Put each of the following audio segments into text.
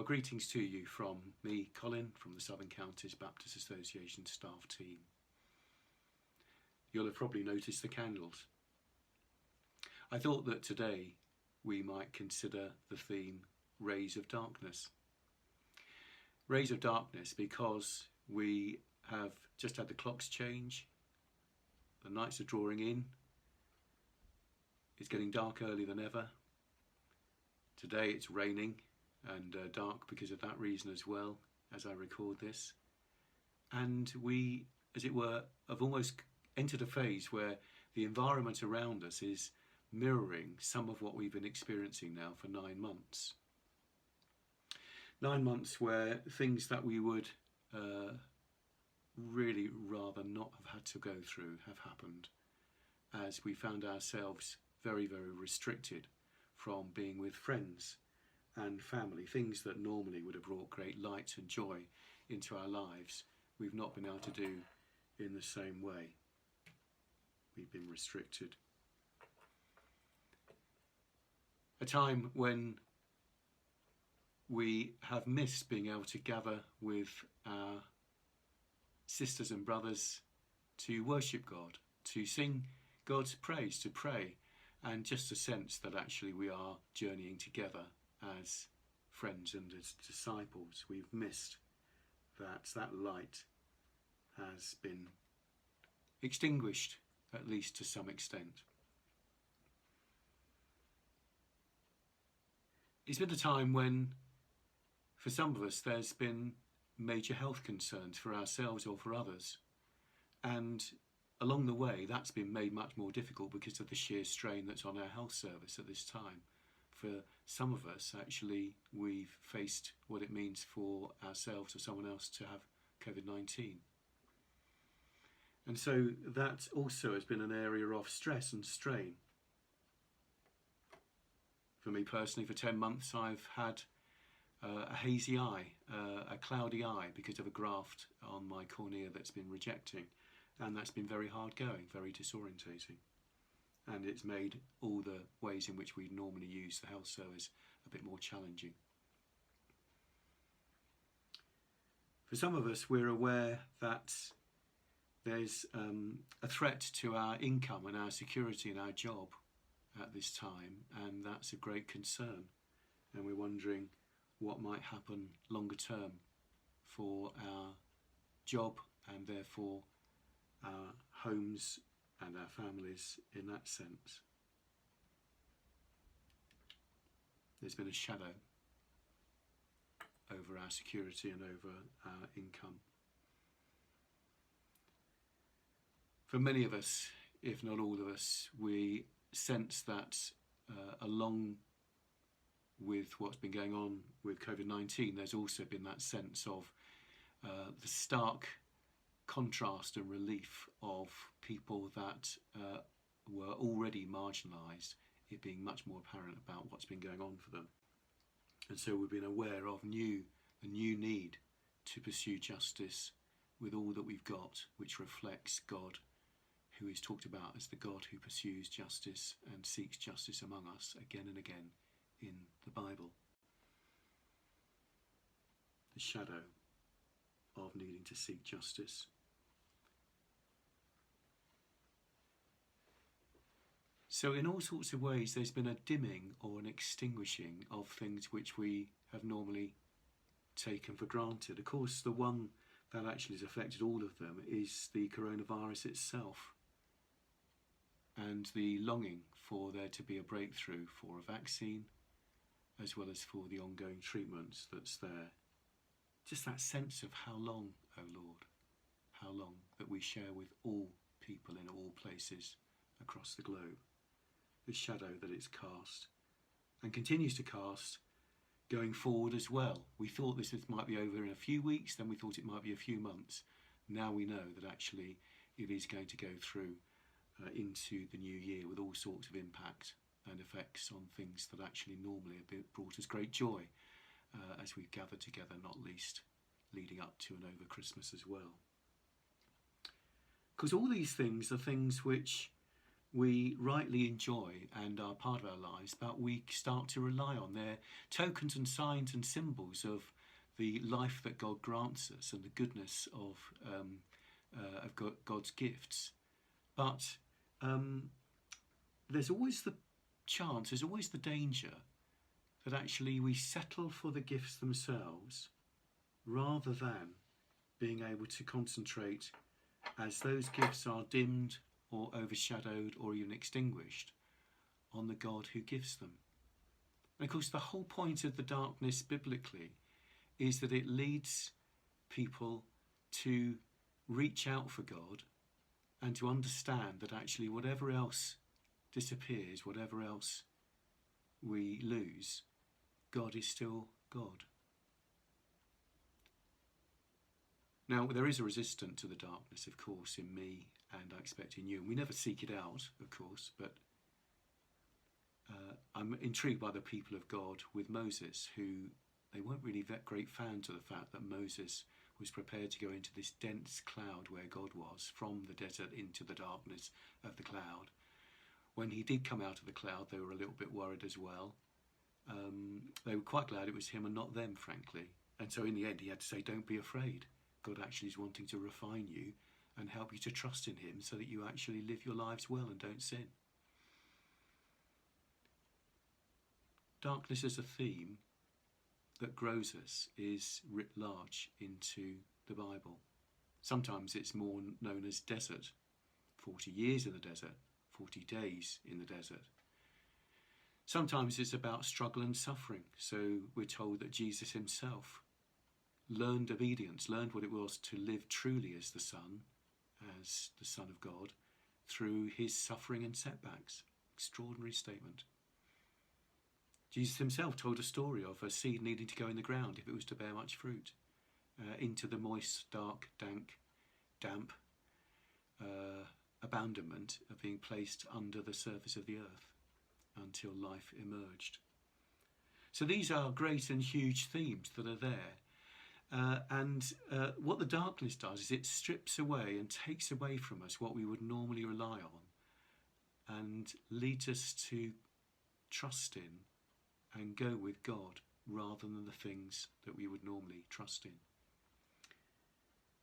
greetings to you from me, Colin, from the Southern Counties Baptist Association staff team. You'll have probably noticed the candles. I thought that today we might consider the theme Rays of Darkness. Rays of Darkness because we have just had the clocks change, the nights are drawing in, it's getting dark earlier than ever. Today it's raining and dark because of that reason as well, as I record this. And we, as it were, have almost entered a phase where the environment around us is mirroring some of what we've been experiencing now for 9 months. 9 months where things that we would really rather not have had to go through have happened, as we found ourselves very, very restricted from being with friends and family. Things that normally would have brought great light and joy into our lives, we've not been able to do in the same way. We've been restricted. A time when we have missed being able to gather with our sisters and brothers to worship God, to sing God's praise, to pray, and just a sense that actually we are journeying together as friends and as disciples. We've missed that light has been extinguished, at least to some extent. It's been a time when, for some of us, there's been major health concerns for ourselves or for others. And along the way, that's been made much more difficult because of the sheer strain that's on our health service at this time. For some of us, actually, we've faced what it means for ourselves or someone else to have COVID-19. And so that also has been an area of stress and strain. For me personally, for 10 months, I've had a hazy eye, a cloudy eye, because of a graft on my cornea that's been rejecting. And that's been very hard going, very disorientating. And it's made all the ways in which we normally use the health service a bit more challenging. For some of us, we're aware that there's a threat to our income and our security and our job at this time, and that's a great concern. And we're wondering what might happen longer term for our job and therefore our homes and our families in that sense. There's been a shadow over our security and over our income. For many of us, if not all of us, we sense that along with what's been going on with COVID-19, there's also been that sense of the stark contrast and relief of people that were already marginalised, it being much more apparent about what's been going on for them. And so we've been aware of a new need to pursue justice with all that we've got, which reflects God, who is talked about as the God who pursues justice and seeks justice among us again and again in the Bible. The shadow of needing to seek justice. So in all sorts of ways, there's been a dimming or an extinguishing of things which we have normally taken for granted. Of course, the one that actually has affected all of them is the coronavirus itself, and the longing for there to be a breakthrough for a vaccine, as well as for the ongoing treatments that's there. Just that sense of how long, oh Lord, how long, that we share with all people in all places across the globe. The shadow that it's cast and continues to cast going forward as well. We thought this might be over in a few weeks, then we thought it might be a few months. Now we know that actually it is going to go through into the new year with all sorts of impact and effects on things that actually normally have brought us great joy as we've gathered together, not least leading up to and over Christmas as well. Because all these things are things which we rightly enjoy and are part of our lives, but we start to rely on their tokens and signs and symbols of the life that God grants us and the goodness of God's gifts. But there's always the chance, there's always the danger that actually we settle for the gifts themselves rather than being able to concentrate as those gifts are dimmed or overshadowed or even extinguished on the God who gives them. And of course the whole point of the darkness biblically is that it leads people to reach out for God and to understand that actually whatever else disappears, whatever else we lose, God is still God. Now, there is a resistance to the darkness, of course, in me, and I expect in you. And we never seek it out, of course, but I'm intrigued by the people of God with Moses, who they weren't really that great fans of the fact that Moses was prepared to go into this dense cloud where God was, from the desert into the darkness of the cloud. When he did come out of the cloud, they were a little bit worried as well. They were quite glad it was him and not them, frankly. And so in the end, he had to say, don't be afraid. God actually is wanting to refine you and help you to trust in him so that you actually live your lives well and don't sin. Darkness as a theme that grows us is writ large into the Bible. Sometimes it's more known as desert. 40 years in the desert, 40 days in the desert. Sometimes it's about struggle and suffering. So we're told that Jesus himself learned obedience, learned what it was to live truly as the Son of God, through his suffering and setbacks. Extraordinary statement. Jesus himself told a story of a seed needing to go in the ground if it was to bear much fruit, into the moist, dark, damp abandonment of being placed under the surface of the earth until life emerged. So these are great and huge themes that are there. And what the darkness does is it strips away and takes away from us what we would normally rely on and leads us to trust in and go with God rather than the things that we would normally trust in.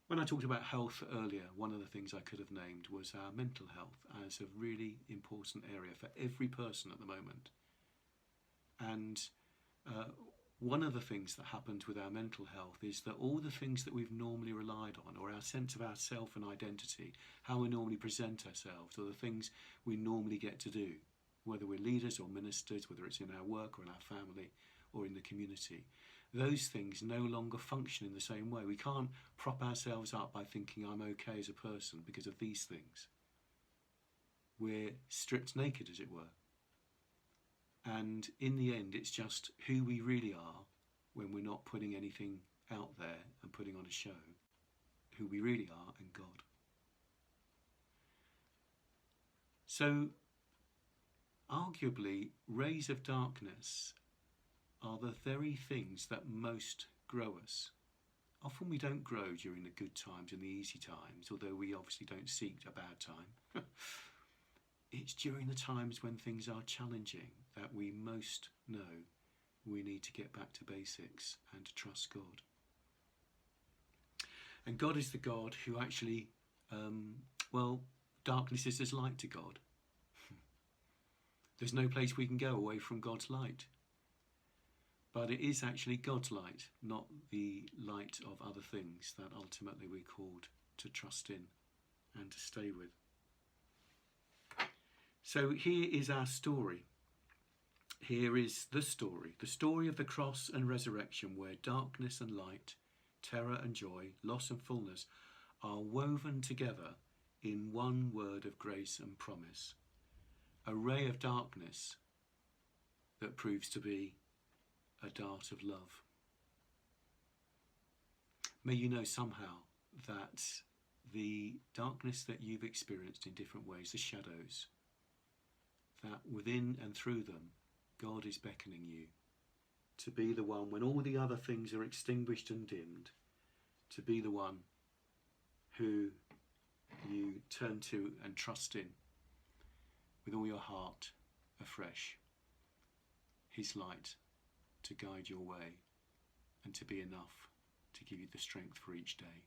When I talked about health earlier, one of the things I could have named was our mental health as a really important area for every person at the moment. And one of the things that happens with our mental health is that all the things that we've normally relied on, or our sense of ourself and identity, how we normally present ourselves, or the things we normally get to do, whether we're leaders or ministers, whether it's in our work or in our family or in the community, those things no longer function in the same way. We can't prop ourselves up by thinking I'm okay as a person because of these things. We're stripped naked, as it were. And in the end, it's just who we really are when we're not putting anything out there and putting on a show, who we really are and God. So, arguably, rays of darkness are the very things that most grow us. Often we don't grow during the good times and the easy times, although we obviously don't seek a bad time. It's during the times when things are challenging that we most know we need to get back to basics and to trust God. And God is the God who actually, darkness is as light to God. There's no place we can go away from God's light. But it is actually God's light, not the light of other things that ultimately we're called to trust in and to stay with. So here is our story. Here is the story of the cross and resurrection, where darkness and light, terror and joy, loss and fullness are woven together in one word of grace and promise. A ray of darkness that proves to be a dart of love. May you know somehow that the darkness that you've experienced in different ways, the shadows, that within and through them, God is beckoning you to be the one, when all the other things are extinguished and dimmed, to be the one who you turn to and trust in. with all your heart afresh, His light to guide your way and to be enough to give you the strength for each day.